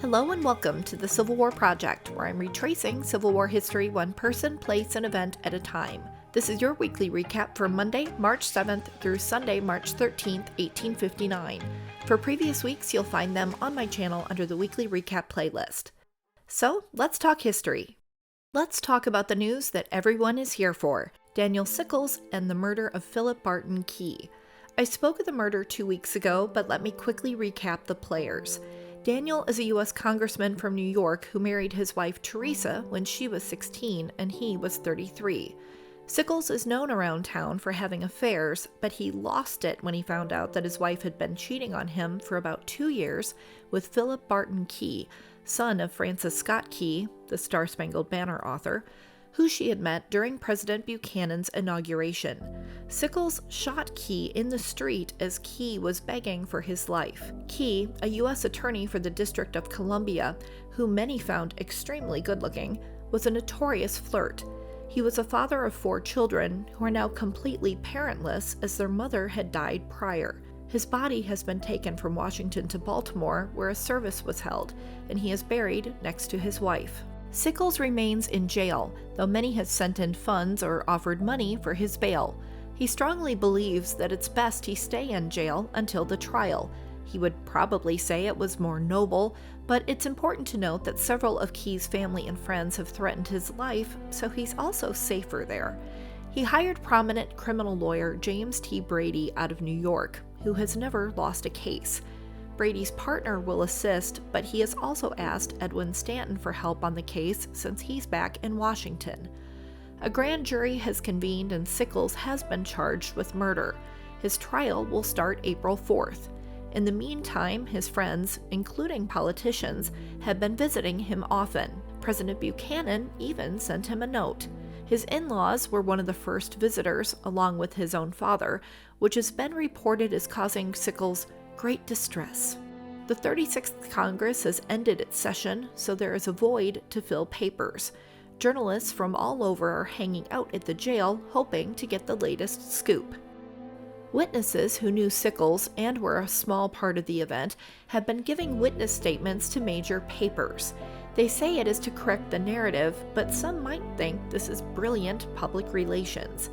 Hello and welcome to the Civil War Project, where I'm retracing Civil War history one person, place, and event at a time. This is your weekly recap for Monday, March 7th through Sunday, March 13th, 1859. For previous weeks, you'll find them on my channel under the weekly recap playlist. So, let's talk history. Let's talk about the news that everyone is here for, Daniel Sickles and the murder of Philip Barton Key. I spoke of the murder 2 weeks ago, but let me quickly recap the players. Daniel is a U.S. congressman from New York who married his wife Teresa when she was 16 and he was 33. Sickles is known around town for having affairs, but he lost it when he found out that his wife had been cheating on him for about 2 years with Philip Barton Key, son of Francis Scott Key, the Star-Spangled Banner author, who she had met during President Buchanan's inauguration. Sickles shot Key in the street as Key was begging for his life. Key, a U.S. attorney for the District of Columbia, who many found extremely good-looking, was a notorious flirt. He was a father of 4 children who are now completely parentless as their mother had died prior. His body has been taken from Washington to Baltimore, where a service was held, and he is buried next to his wife. Sickles remains in jail, though many have sent in funds or offered money for his bail. He strongly believes that it's best he stay in jail until the trial. He would probably say it was more noble, but it's important to note that several of Key's family and friends have threatened his life, so he's also safer there. He hired prominent criminal lawyer James T. Brady out of New York, who has never lost a case. Brady's partner will assist, but he has also asked Edwin Stanton for help on the case since he's back in Washington. A grand jury has convened and Sickles has been charged with murder. His trial will start April 4th. In the meantime, his friends, including politicians, have been visiting him often. President Buchanan even sent him a note. His in-laws were one of the first visitors, along with his own father, which has been reported as causing Sickles great distress. The 36th Congress has ended its session, so there is a void to fill papers. Journalists from all over are hanging out at the jail, hoping to get the latest scoop. Witnesses who knew Sickles and were a small part of the event have been giving witness statements to major papers. They say it is to correct the narrative, but some might think this is brilliant public relations.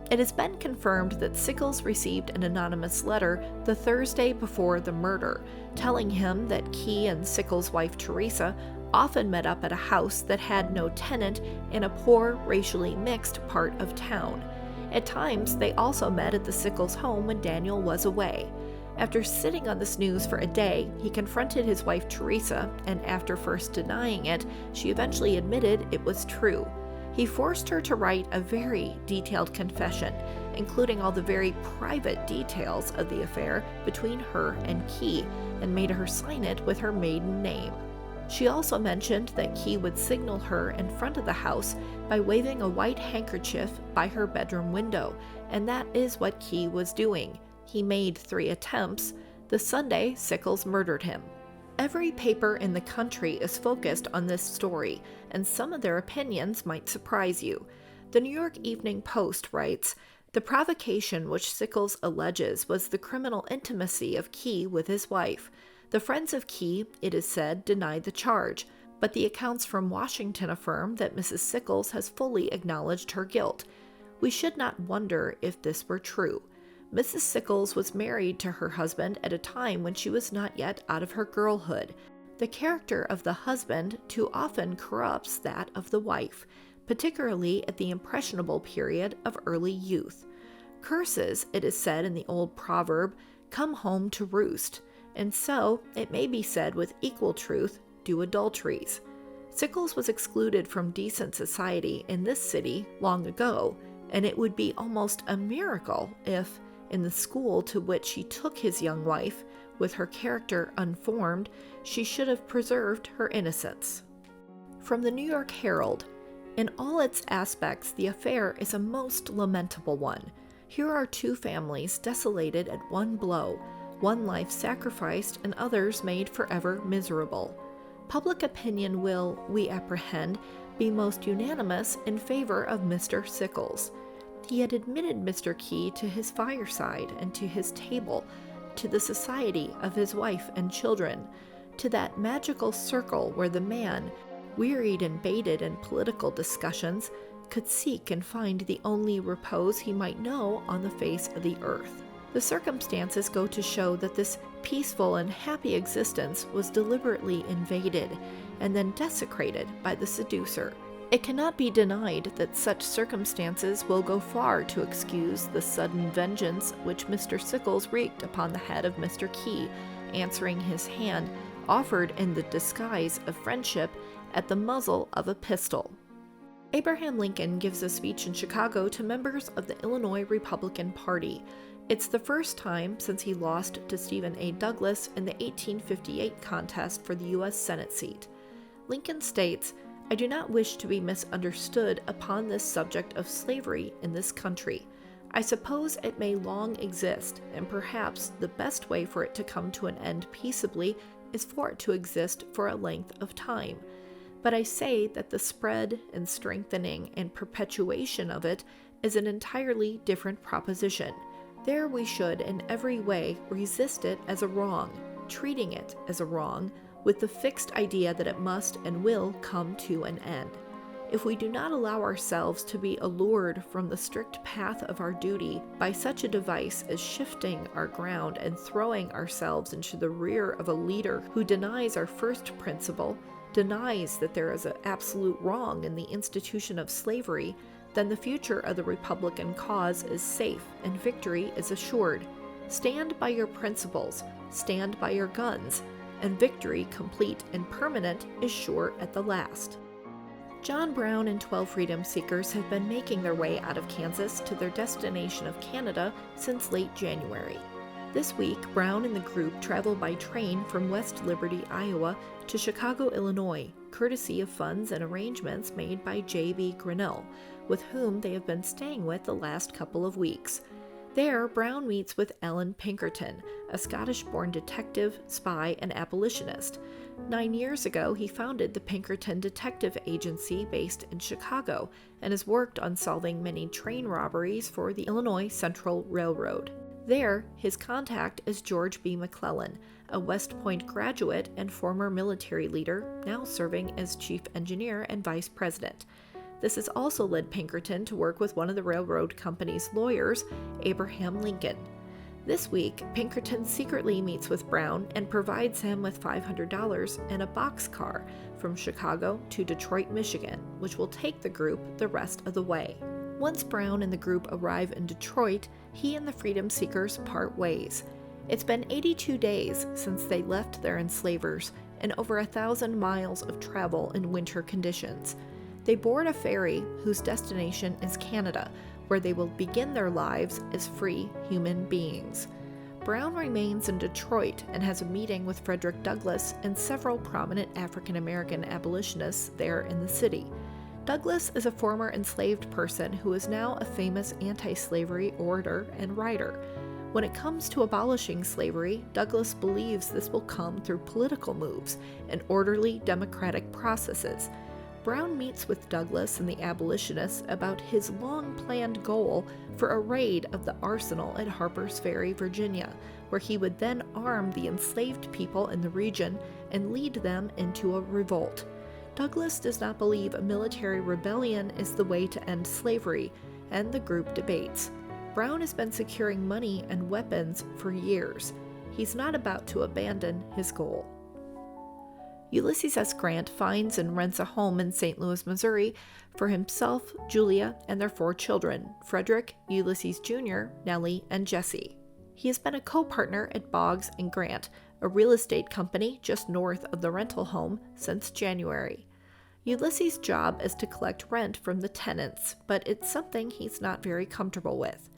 It has been confirmed that Sickles received an anonymous letter the Thursday before the murder, telling him that Key and Sickles' wife Teresa often met up at a house that had no tenant in a poor, racially mixed part of town. At times, they also met at the Sickles home when Daniel was away. After sitting on this news for a day, he confronted his wife Teresa, and after first denying it, she eventually admitted it was true. He forced her to write a very detailed confession, including all the very private details of the affair between her and Key, and made her sign it with her maiden name. She also mentioned that Key would signal her in front of the house by waving a white handkerchief by her bedroom window, and that is what Key was doing. He made 3 attempts. The Sunday, Sickles murdered him. Every paper in the country is focused on this story, and some of their opinions might surprise you. The New York Evening Post writes, "The provocation which Sickles alleges was the criminal intimacy of Key with his wife. The friends of Key, it is said, denied the charge, but the accounts from Washington affirm that Mrs. Sickles has fully acknowledged her guilt. We should not wonder if this were true. Mrs. Sickles was married to her husband at a time when she was not yet out of her girlhood. The character of the husband too often corrupts that of the wife, particularly at the impressionable period of early youth. Curses, it is said in the old proverb, come home to roost, and so, it may be said with equal truth, do adulteries. Sickles was excluded from decent society in this city long ago, and it would be almost a miracle if, in the school to which he took his young wife, with her character unformed, she should have preserved her innocence." From the New York Herald, "In all its aspects, the affair is a most lamentable one. Here are 2 families desolated at one blow, one life sacrificed and others made forever miserable. Public opinion will, we apprehend, be most unanimous in favor of Mr. Sickles. He had admitted Mr. Key to his fireside and to his table, to the society of his wife and children. to that magical circle where the man, wearied and baited in political discussions, could seek and find the only repose he might know on the face of the earth. The circumstances go to show that this peaceful and happy existence was deliberately invaded and then desecrated by the seducer. It cannot be denied that such circumstances will go far to excuse the sudden vengeance which Mr. Sickles wreaked upon the head of Mr. Key, answering his hand, offered in the disguise of friendship, at the muzzle of a pistol. Abraham Lincoln gives a speech in Chicago to members of the Illinois Republican Party. It's the first time since he lost to Stephen A. Douglas in the 1858 contest for the U.S. Senate seat. Lincoln states, "I do not wish to be misunderstood upon this subject of slavery in this country. I suppose it may long exist, and perhaps the best way for it to come to an end peaceably is for it to exist for a length of time. But I say that the spread and strengthening and perpetuation of it is an entirely different proposition. There we should in every way resist it as a wrong, treating it as a wrong, with the fixed idea that it must and will come to an end. If we do not allow ourselves to be allured from the strict path of our duty by such a device as shifting our ground and throwing ourselves into the rear of a leader who denies our first principle, denies that there is an absolute wrong in the institution of slavery, then the future of the Republican cause is safe and victory is assured. Stand by your principles, stand by your guns, and victory, complete and permanent, is sure at the last." John Brown and 12 freedom seekers have been making their way out of Kansas to their destination of Canada since late January. This week, Brown and the group travel by train from West Liberty, Iowa, to Chicago, Illinois, courtesy of funds and arrangements made by J.B. Grinnell, with whom they have been staying with the last couple of weeks. There, Brown meets with Allan Pinkerton, a Scottish-born detective, spy, and abolitionist. 9 years ago, he founded the Pinkerton Detective Agency based in Chicago and has worked on solving many train robberies for the Illinois Central Railroad. There, his contact is George B. McClellan, a West Point graduate and former military leader, now serving as chief engineer and vice president. This has also led Pinkerton to work with one of the railroad company's lawyers, Abraham Lincoln. This week, Pinkerton secretly meets with Brown and provides him with $500 and a boxcar from Chicago to Detroit, Michigan, which will take the group the rest of the way. Once Brown and the group arrive in Detroit, he and the freedom seekers part ways. It's been 82 days since they left their enslavers and over 1,000 miles of travel in winter conditions. They board a ferry whose destination is Canada, where they will begin their lives as free human beings. Brown remains in Detroit and has a meeting with Frederick Douglass and several prominent African American abolitionists there in the city. Douglass is a former enslaved person who is now a famous anti-slavery orator and writer. When it comes to abolishing slavery, Douglass believes this will come through political moves and orderly democratic processes. Brown meets with Douglass and the abolitionists about his long-planned goal for a raid of the arsenal at Harper's Ferry, Virginia, where he would then arm the enslaved people in the region and lead them into a revolt. Douglass does not believe a military rebellion is the way to end slavery, and the group debates. Brown has been securing money and weapons for years. He's not about to abandon his goal. Ulysses S. Grant finds and rents a home in St. Louis, Missouri for himself, Julia, and their 4 children, Frederick, Ulysses Jr., Nellie, and Jesse. He has been a co-partner at Boggs & Grant, a real estate company just north of the rental home, since January. Ulysses' job is to collect rent from the tenants, but it's something he's not very comfortable with.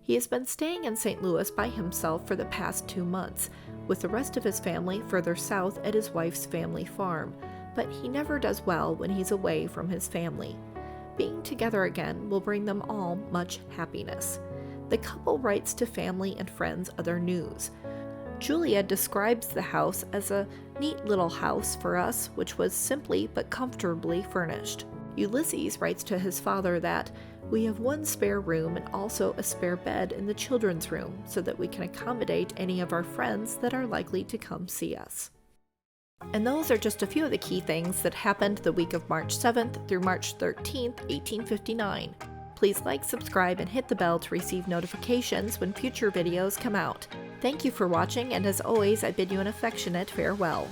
He has been staying in St. Louis by himself for the past 2 months, with the rest of his family further south at his wife's family farm, but he never does well when he's away from his family. Being together again will bring them all much happiness. The couple writes to family and friends other news. Julia describes the house as a neat little house for us, which was simply but comfortably furnished. Ulysses writes to his father that, "We have 1 spare room and also a spare bed in the children's room so that we can accommodate any of our friends that are likely to come see us." And those are just a few of the key things that happened the week of March 7th through March 13th, 1859. Please like, subscribe, and hit the bell to receive notifications when future videos come out. Thank you for watching, and as always, I bid you an affectionate farewell.